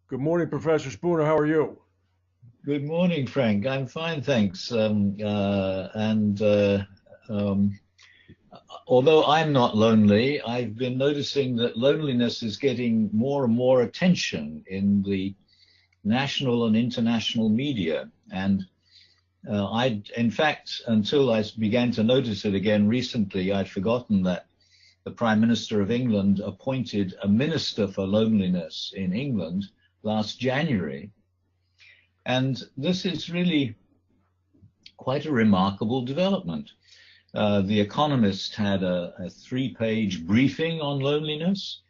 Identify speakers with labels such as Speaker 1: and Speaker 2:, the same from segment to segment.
Speaker 1: Good morning, Professor Spooner. How are you?
Speaker 2: Good morning, Frank. I'm fine, thanks. Um, Although I'm not lonely, I've been noticing that loneliness is getting more and more attention in the national and international media. In fact, until I began to notice it again recently, I'd forgotten that the Prime Minister of England appointed a minister for loneliness in England last January. And this is really quite a remarkable development. The Economist had a three-page briefing on loneliness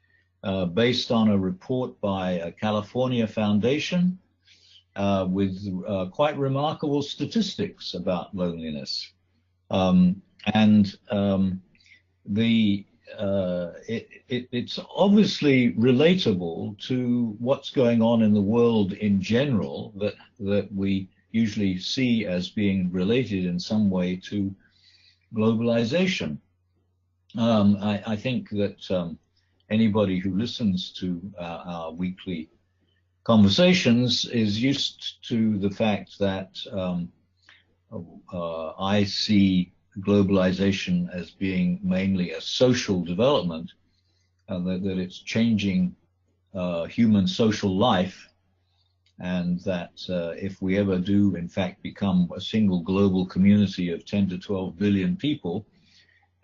Speaker 2: based on a report by a California foundation with quite remarkable statistics about loneliness. Um, and It's obviously relatable to what's going on in the world in general that we usually see as being related in some way to globalization. I think that anybody who listens to our weekly conversations is used to the fact that I see globalization as being mainly a social development, and that it's changing human social life, and that if we ever do in fact become a single global community of 10 to 12 billion people,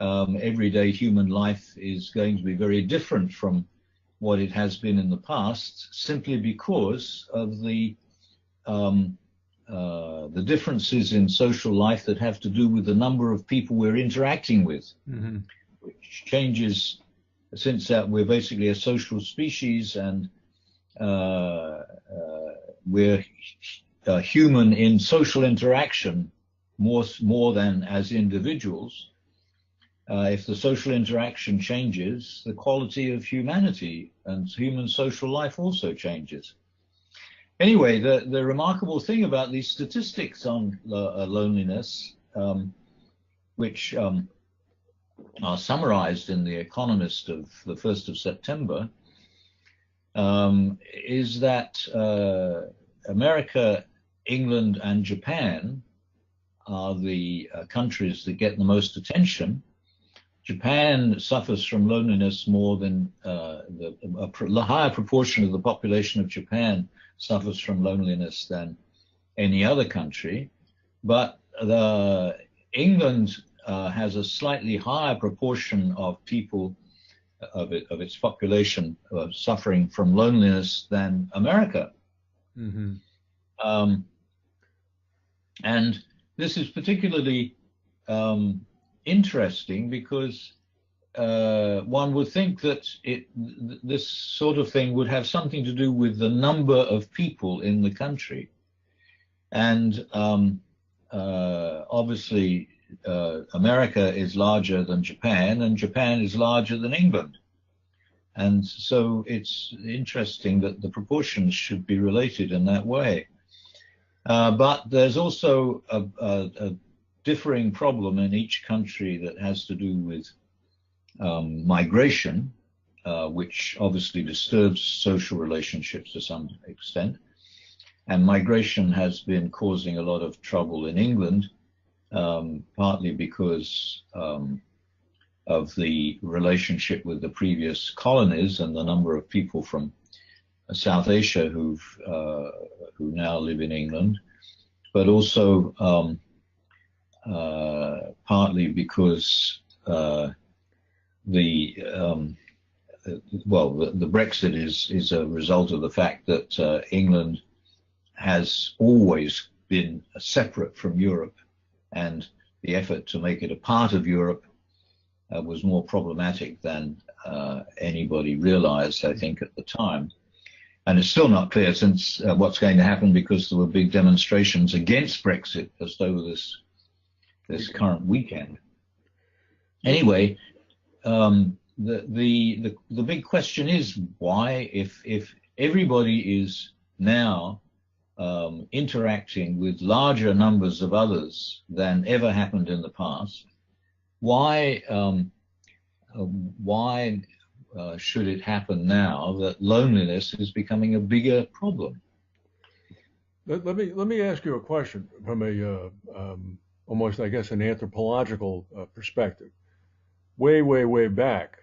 Speaker 2: everyday human life is going to be very different from what it has been in the past, simply because of the differences in social life that have to do with the number of people we're interacting with, which changes since we're basically a social species, and we're human in social interaction more than as individuals. If the social interaction changes, the quality of humanity and human social life also changes. Anyway, the remarkable thing about these statistics on loneliness, which are summarized in The Economist of the 1st of September, is that America, England, and Japan are the countries that get the most attention. Japan suffers from loneliness more than a higher proportion of the population of Japan suffers from loneliness than any other country, but England has a slightly higher proportion of people of its population suffering from loneliness than America.
Speaker 1: Mm-hmm.
Speaker 2: And this is particularly interesting because one would think that this sort of thing would have something to do with the number of people in the country. And obviously, America is larger than Japan, and Japan is larger than England. And so it's interesting that the proportions should be related in that way. But there's also a differing problem in each country that has to do with migration, which obviously disturbs social relationships to some extent. And migration has been causing a lot of trouble in England, partly because of the relationship with the previous colonies and the number of people from South Asia who now live in England, but also partly because the Brexit is a result of the fact that England has always been separate from Europe, and the effort to make it a part of Europe was more problematic than anybody realized, I think, at the time. And it's still not clear since what's going to happen, because there were big demonstrations against Brexit just over this current weekend. Anyway, the big question is why, if everybody is now interacting with larger numbers of others than ever happened in the past, why should it happen now, that loneliness is becoming a bigger problem.
Speaker 1: Let me ask you a question from a almost, I guess, an anthropological perspective. Way back,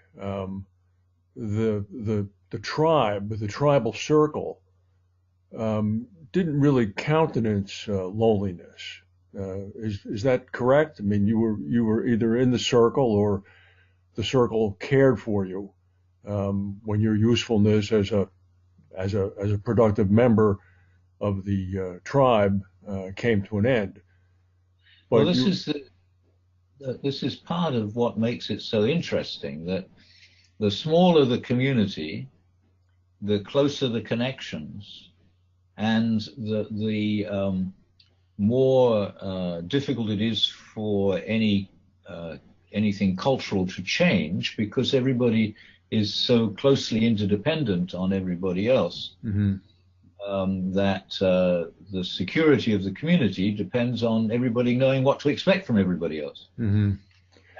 Speaker 1: the tribe, the tribal circle, didn't really countenance loneliness. Is that correct? I mean, you were either in the circle or the circle cared for you when your usefulness as a productive member of the tribe came to an end.
Speaker 2: Well,
Speaker 1: But
Speaker 2: this is part of what makes it so interesting, that the smaller the community, the closer the connections, and the more difficult it is for anything cultural to change, because everybody is so closely interdependent on everybody else.
Speaker 1: mm-hmm,
Speaker 2: That the security of the community depends on everybody knowing what to expect from everybody else.
Speaker 1: mm-hmm.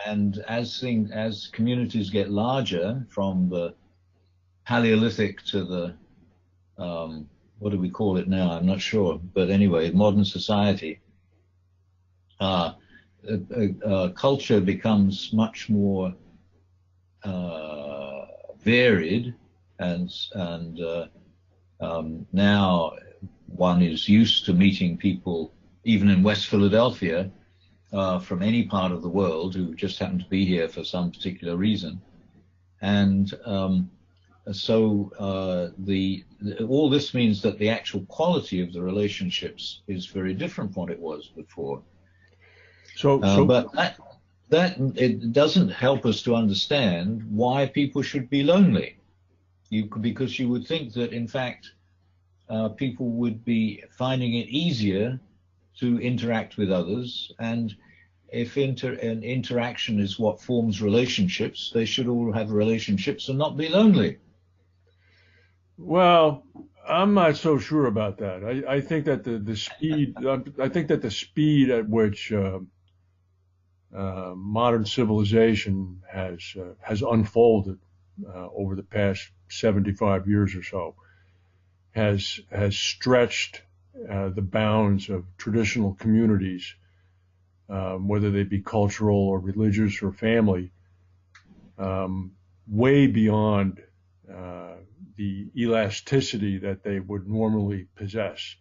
Speaker 2: And as communities get larger, from the Paleolithic to the what do we call it now? I'm not sure, but anyway, modern society, culture becomes much more varied, and now one is used to meeting people, even in West Philadelphia, from any part of the world, who just happen to be here for some particular reason. And so all this means that the actual quality of the relationships is very different from what it was before. But that it doesn't help us to understand why people should be lonely. Because you would think that, in fact, people would be finding it easier to interact with others, and if an interaction is what forms relationships, they should all have relationships and not be lonely.
Speaker 1: Well, I'm not so sure about that. I think that the speed at which modern civilization has unfolded over the past 75 years or so has stretched the bounds of traditional communities, whether they be cultural or religious or family, way beyond the elasticity that they would normally possess.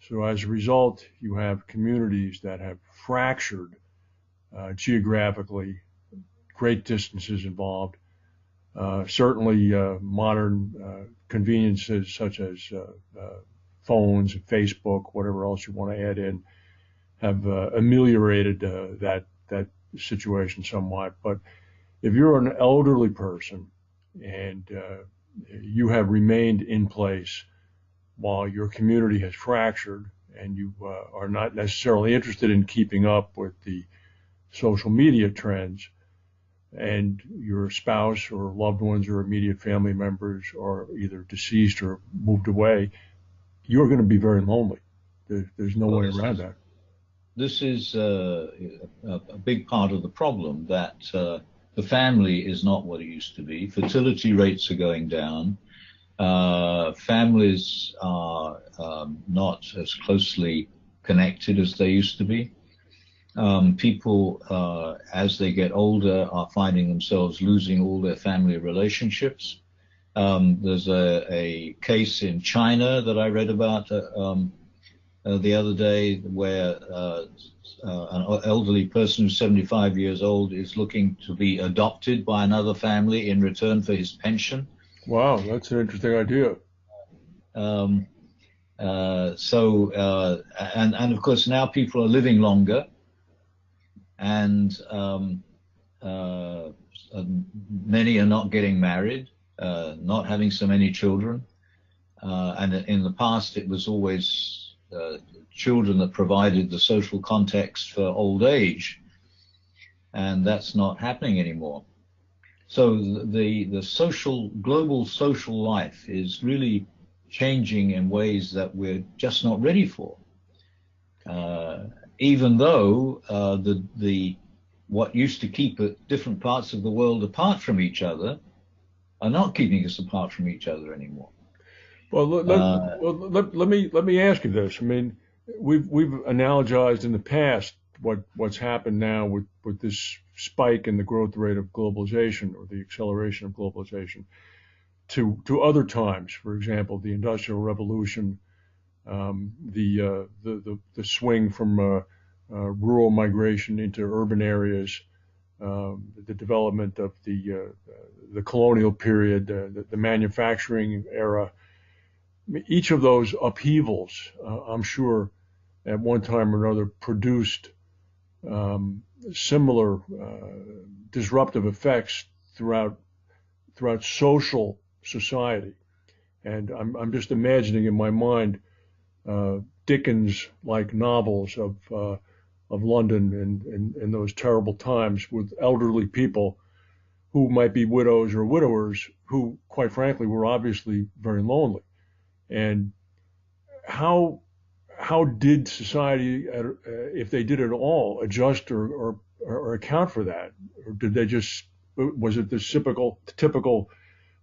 Speaker 1: So as a result, you have communities that have fractured geographically, great distances involved. Certainly modern conveniences such as phones, Facebook, whatever else you want to add in, have ameliorated that situation somewhat. But if you're an elderly person and you have remained in place while your community has fractured, and you are not necessarily interested in keeping up with the social media trends, and your spouse or loved ones or immediate family members are either deceased or moved away, you're going to be very lonely. There's no way around that.
Speaker 2: This is a big part of the problem, that the family is not what it used to be. Fertility rates are going down. Families are not as closely connected as they used to be. People, as they get older, are finding themselves losing all their family relationships. There's a case in China that I read about the other day, where an elderly person who's 75 years old is looking to be adopted by another family in return for his pension.
Speaker 1: Wow, that's an interesting idea.
Speaker 2: And of course now people are living longer, and many are not getting married, not having so many children. And in the past, it was always children that provided the social context for old age, and that's not happening anymore. So the global social life is really changing in ways that we're just not ready for. Even though what used to keep different parts of the world apart from each other are not keeping us apart from each other anymore.
Speaker 1: Well,
Speaker 2: Uh,
Speaker 1: let me ask you this. I mean, we've analogized in the past what's happened now with this spike in the growth rate of globalization or the acceleration of globalization to other times. For example, the Industrial Revolution, the swing from rural migration into urban areas, the development of the colonial period, the manufacturing era. Each of those upheavals, I'm sure, at one time or another, produced similar disruptive effects throughout social society. And I'm just imagining in my mind Dickens-like novels of London in those terrible times with elderly people who might be widows or widowers who, quite frankly, were obviously very lonely. And how how did society, if they did at all, adjust or account for that, or did they just was it the typical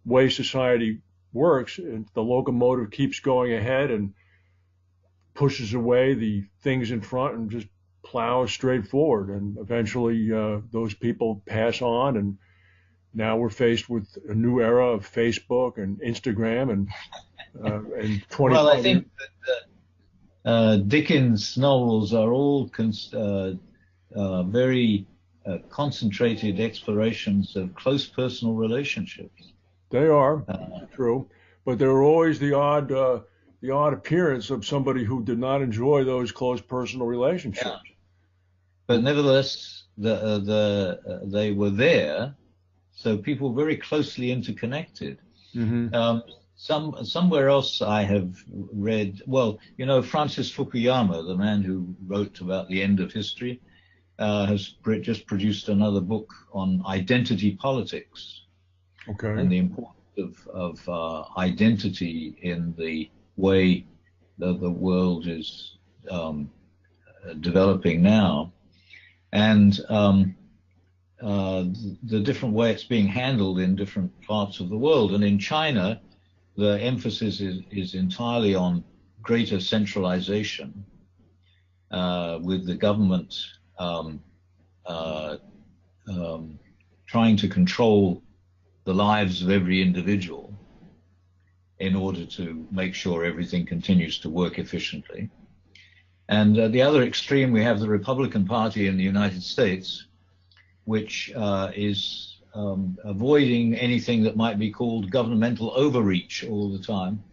Speaker 1: way society works? And the locomotive keeps going ahead and pushes away the things in front and just plows straight forward, and eventually those people pass on, and now we're faced with a new era of Facebook and Instagram and
Speaker 2: well, I
Speaker 1: 25 years.
Speaker 2: think that Dickens' novels are all very concentrated explorations of close personal relationships.
Speaker 1: They are
Speaker 2: Uh,
Speaker 1: true, but there are always the odd appearance of somebody who did not enjoy those close personal
Speaker 2: yeah,
Speaker 1: relationships.
Speaker 2: but nevertheless, they were there, so people very closely interconnected.
Speaker 1: Hmm.
Speaker 2: Um, somewhere else I have read, well, you know, Francis Fukuyama, the man who wrote about the end of history, has just produced another book on identity politics
Speaker 1: Okay.
Speaker 2: and the importance of identity in the way the world is developing now, and the different way it's being handled in different parts of the world. And in China, the emphasis is entirely on greater centralization, with the government um, uh, trying to control the lives of every individual in order to make sure everything continues to work efficiently. And at the other extreme, we have the Republican Party in the United States, which is avoiding anything that might be called governmental overreach all the time,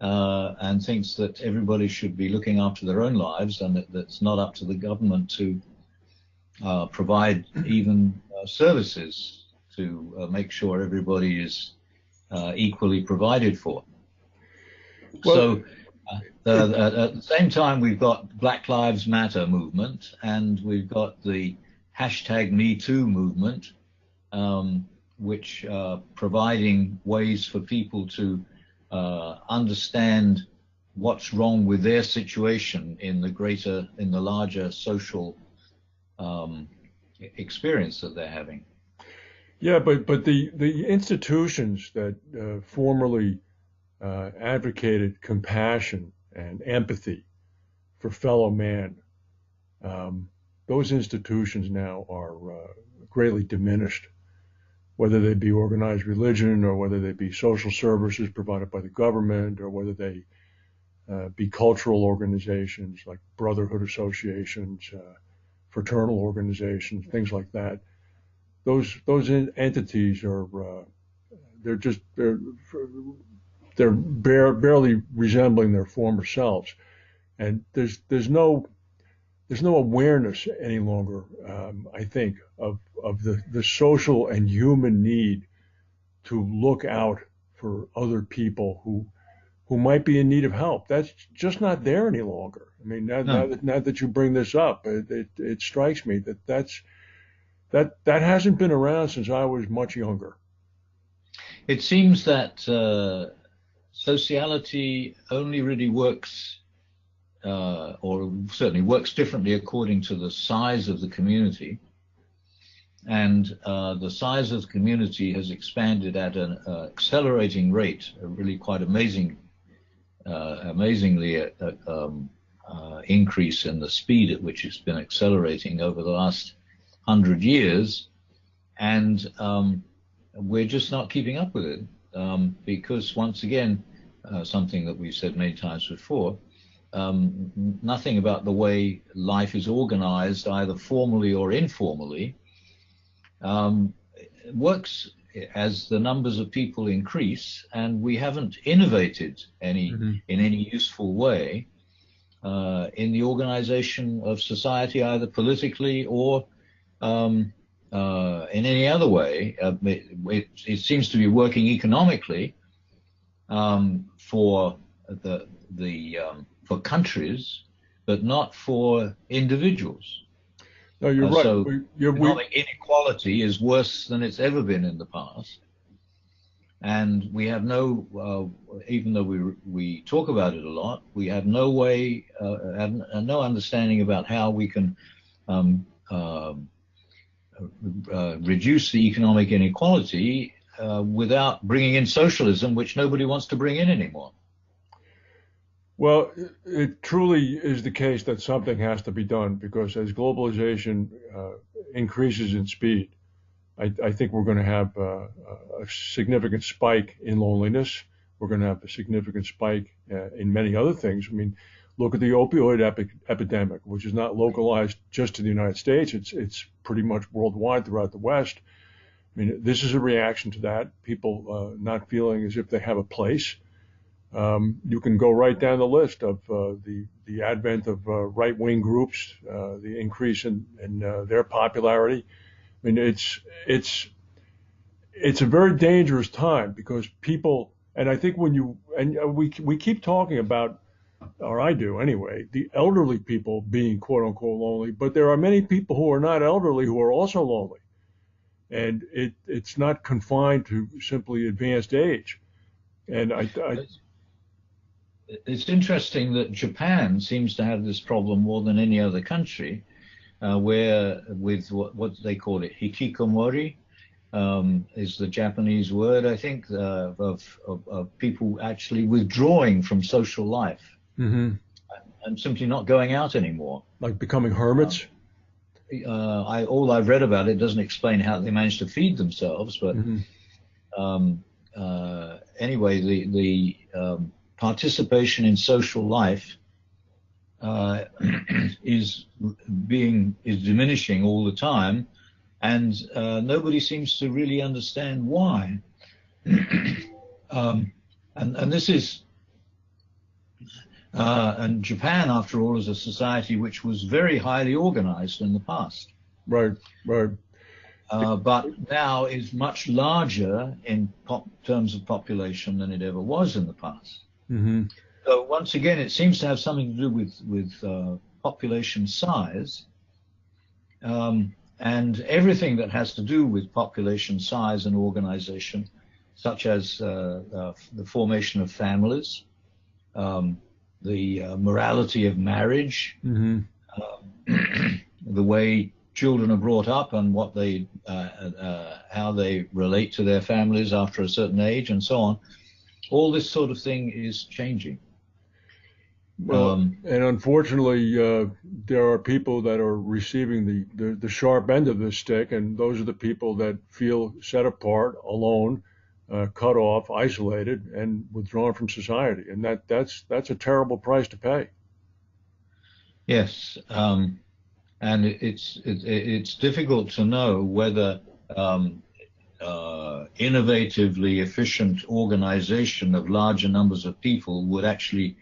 Speaker 2: and thinks that everybody should be looking after their own lives, and that it's not up to the government to provide even services to make sure everybody is equally provided for.
Speaker 1: Well,
Speaker 2: So at the same time, we've got Black Lives Matter movement, and we've got the hashtag Me Too movement, which providing ways for people to understand what's wrong with their situation in the larger social experience that they're having.
Speaker 1: yeah, but the institutions that formerly advocated compassion and empathy for fellow man, um, those institutions now are greatly diminished, whether they be organized religion or whether they be social services provided by the government or whether they be cultural organizations like brotherhood associations, fraternal organizations, things like that. Those entities are they're just barely resembling their former selves, and there's no awareness any longer, I think, of the social and human need to look out for other people who might be in need of help. That's just not there any longer. I mean,
Speaker 2: No,
Speaker 1: now that you bring this up, it strikes me that hasn't been around since I was much younger.
Speaker 2: it seems that sociality only really works, or certainly works differently according to the size of the community. and the size of the community has expanded at an accelerating rate, a really quite amazingly increase in the speed at which it's been accelerating over the last 100 years, and we're just not keeping up with it because, once again, something that we've said many times before, nothing about the way life is organized, either formally or informally, works as the numbers of people increase, and we haven't innovated in any useful way in the organization of society, either politically or in any other way. It seems to be working economically for for countries, but not for individuals.
Speaker 1: No, you're right.
Speaker 2: So economic inequality is worse than it's ever been in the past. And we have no, even though we talk about it a lot, we have no way, no understanding about how we can reduce the economic inequality without bringing in socialism, which nobody wants to bring in anymore.
Speaker 1: Well, it truly is the case that something has to be done, because as globalization increases in speed, I think we're going to have a significant spike in loneliness. We're going to have a significant spike in many other things. I mean, look at the opioid epidemic, which is not localized just to the United States. It's pretty much worldwide throughout the West. I mean, this is a reaction to that. People not feeling as if they have a place. You can go right down the list of the advent of right-wing groups, the increase in their popularity. I mean, it's a very dangerous time, because people, and I think we keep talking about, or I do anyway, the elderly people being quote unquote lonely, but there are many people who are not elderly who are also lonely, and it's not confined to simply advanced age. And
Speaker 2: it's interesting that Japan seems to have this problem more than any other country, where with what they call it, hikikomori, is the Japanese word, I think, of people actually withdrawing from social life and simply not going out anymore.
Speaker 1: Like becoming hermits?
Speaker 2: All I've read about it doesn't explain how they manage to feed themselves, but anyway, the participation in social life is diminishing all the time, and nobody seems to really understand why. And this is and Japan, after all, is a society which was very highly organized in the past.
Speaker 1: Right.
Speaker 2: But now is much larger in terms of population than it ever was in the past. So once again, it seems to have something to do with population size, and everything that has to do with population size and organization, such as the formation of families, the morality of marriage, the way children are brought up and what how they relate to their families after a certain age, and so on. All this sort of thing is changing.
Speaker 1: Well, and unfortunately, there are people that are receiving the sharp end of this stick, and those are the people that feel set apart, alone, cut off, isolated, and withdrawn from society, and that's a terrible price to pay.
Speaker 2: Yes, and it's difficult to know whether innovatively efficient organization of larger numbers of people would actually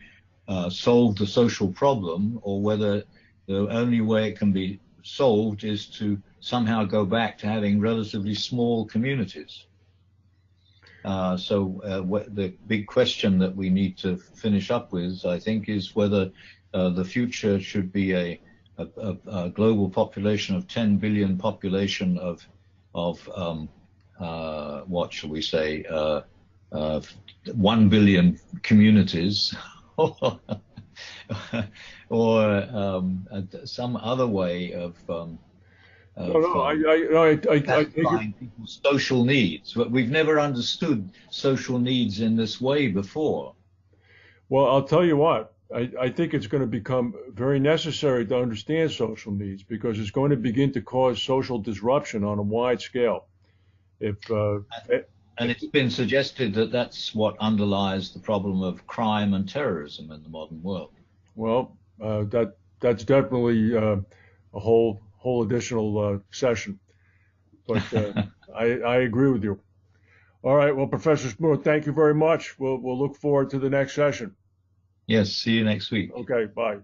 Speaker 2: solve the social problem, or whether the only way it can be solved is to somehow go back to having relatively small communities. So the big question that we need to finish up with, I think, is whether the future should be a global population of 10 billion population of what shall we say, 1 billion communities, or some other way of
Speaker 1: No,
Speaker 2: of
Speaker 1: no, I take it.
Speaker 2: satisfying people's social needs. But we've never understood social needs in this way before.
Speaker 1: Well, I'll tell you what. I think it's going to become very necessary to understand social needs because it's going to begin to cause social disruption on a wide scale. If
Speaker 2: And it's been suggested that that's what underlies the problem of crime and terrorism in the modern world.
Speaker 1: Well, that's definitely a whole additional session. But I agree with you. All right. Well, Professor Smoot, thank you very much. We'll look forward to the next session.
Speaker 2: Yes, see you next week.
Speaker 1: Okay. Bye.